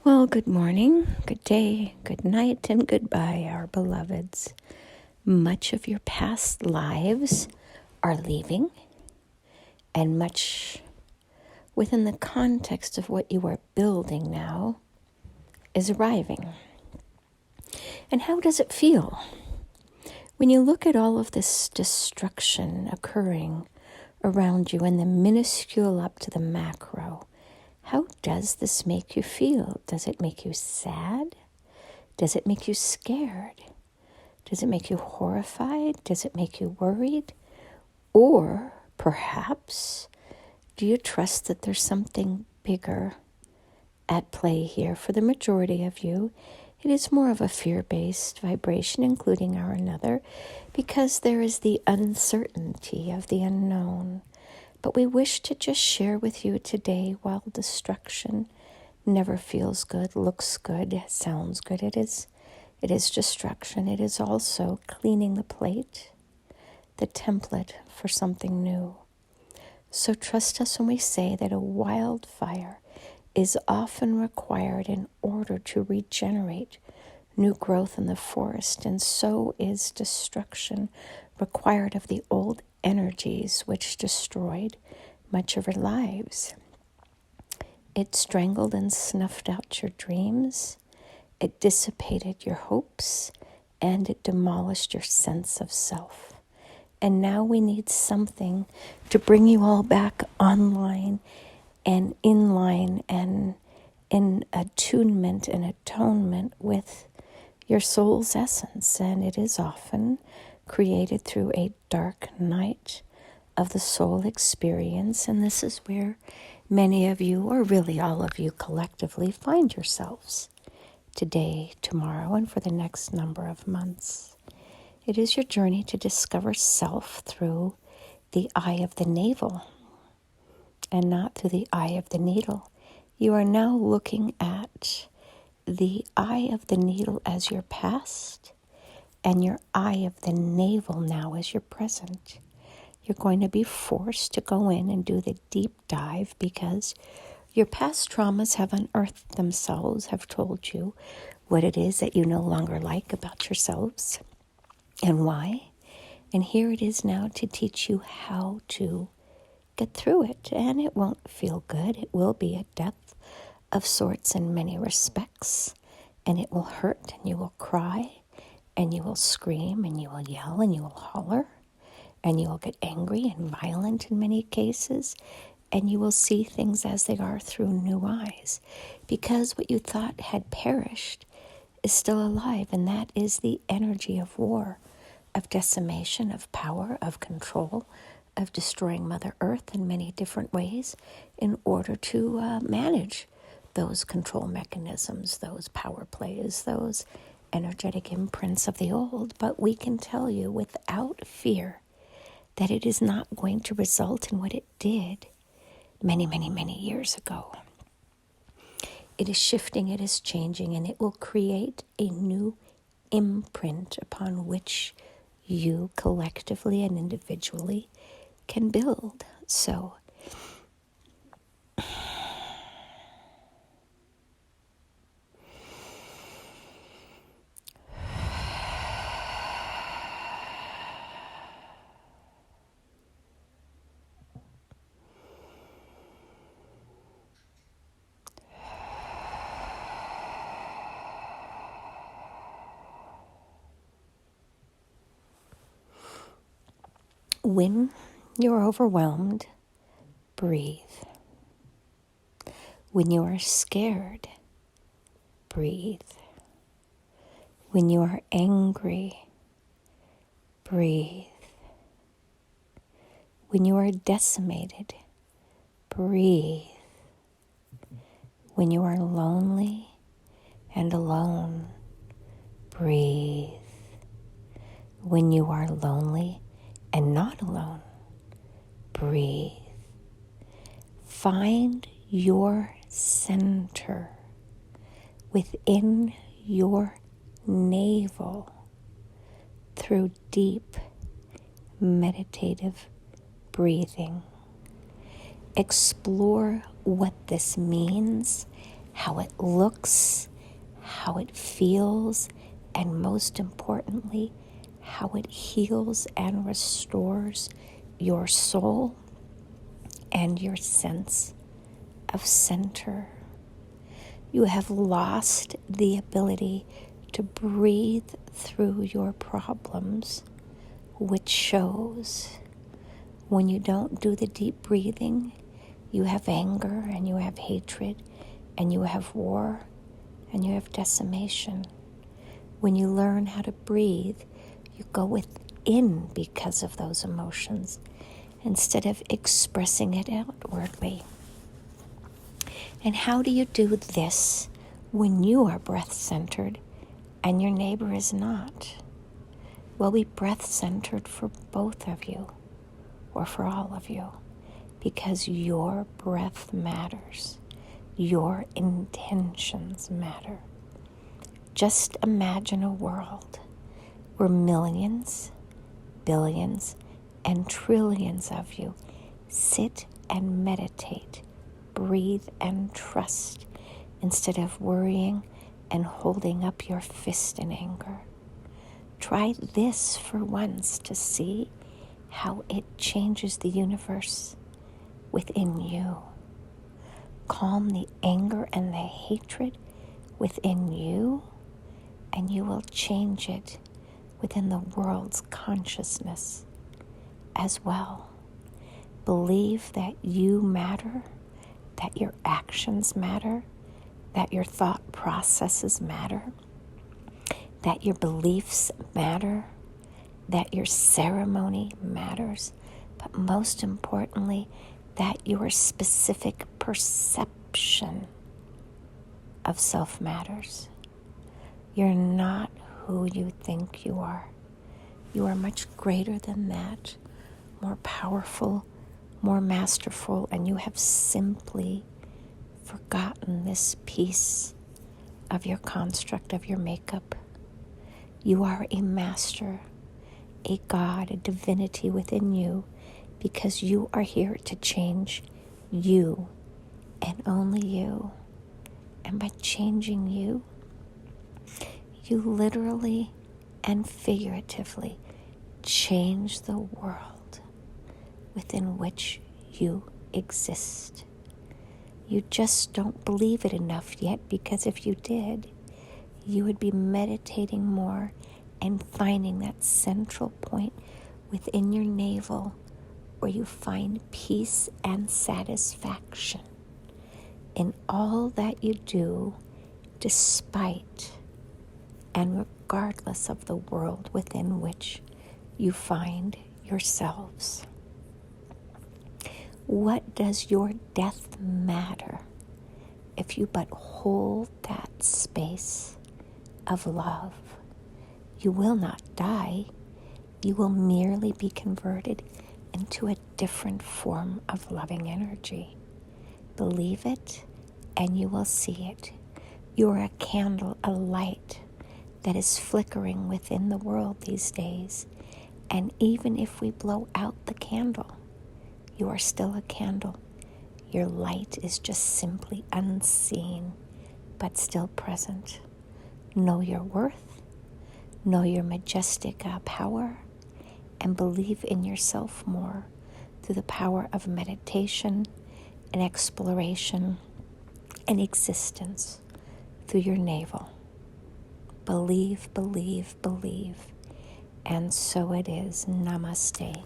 Well, good morning, good day, good night, and goodbye, our beloveds. Much of your past lives are leaving, and much within the context of what you are building now is arriving. And how does it feel when you look at all of this destruction occurring around you and the minuscule up to the macro? How does this make you feel? Does it make you sad? Does it make you scared? Does it make you horrified? Does it make you worried? Or perhaps, do you trust that there's something bigger at play here? For the majority of you, it is more of a fear-based vibration, including our another, because there is the uncertainty of the unknown. But we wish to just share with you today, while destruction never feels good, looks good, sounds good, it is destruction. It is also cleaning the plate, the template for something new. So trust us when we say that a wildfire is often required in order to regenerate new growth in the forest, and so is destruction required of the old energies which destroyed much of our lives. It strangled and snuffed out your dreams. It dissipated your hopes, and it demolished your sense of self. And now we need something to bring you all back online and in line and in attunement and atonement with your soul's essence. And it is often created through a dark night of the soul experience. And this is where many of you, or really all of you collectively, find yourselves today, tomorrow, and for the next number of months. It is your journey to discover self through the eye of the navel and not through the eye of the needle. You are now looking at the eye of the needle as your past and your eye of the navel now as your present. You're going to be forced to go in and do the deep dive because your past traumas have unearthed themselves, have told you what it is that you no longer like about yourselves and why. And here it is now to teach you how to get through it. And it won't feel good. It will be a death of sorts in many respects. And it will hurt, and you will cry, and you will scream, and you will yell, and you will holler, and you will get angry and violent in many cases. And you will see things as they are through new eyes, because what you thought had perished is still alive, and that is the energy of war, of decimation, of power, of control, of destroying Mother Earth in many different ways in order to manage those control mechanisms, those power plays, those energetic imprints of the old. But we can tell you without fear that it is not going to result in what it did many, many, many years ago. It is shifting, it is changing, and it will create a new imprint upon which you collectively and individually can build. So, when you're overwhelmed, breathe. When you are scared, breathe. When you are angry, breathe. When you are decimated, breathe. When you are lonely and alone, breathe. When you are lonely and not alone, breathe. Find your center within your navel through deep meditative breathing. Explore what this means, how it looks, how it feels, and most importantly, how it heals and restores your soul and your sense of center. You have lost the ability to breathe through your problems, which shows when you don't do the deep breathing. You have anger and you have hatred and you have war and you have decimation. When you learn how to breathe, you go within because of those emotions instead of expressing it outwardly. And how do you do this when you are breath-centered and your neighbor is not? Well, be breath-centered for both of you, or for all of you, because your breath matters. Your intentions matter. Just imagine a world where millions, billions, and trillions of you sit and meditate, breathe and trust, instead of worrying and holding up your fist in anger. Try this for once to see how it changes the universe within you. Calm the anger and the hatred within you, and you will change it within the world's consciousness as well. Believe that you matter, that your actions matter, that your thought processes matter, that your beliefs matter, that your ceremony matters, but most importantly, that your specific perception of self matters. You're not who you think you are. You are much greater than that, more powerful, more masterful, and you have simply forgotten this piece of your construct, of your makeup. You are a master, a God, a divinity within you, because you are here to change you and only you. And by changing you, you literally and figuratively change the world within which you exist. You just don't believe it enough yet, because if you did, you would be meditating more and finding that central point within your navel where you find peace and satisfaction in all that you do, despite and regardless of the world within which you find yourselves. What does your death matter if you but hold that space of love? You will not die. You will merely be converted into a different form of loving energy. Believe it, and you will see it. You are a candle, a light that is flickering within the world these days. And even if we blow out the candle, you are still a candle. Your light is just simply unseen, but still present. Know your worth, know your majestic power, and believe in yourself more through the power of meditation and exploration and existence through your navel. Believe, believe, believe. And so it is. Namaste.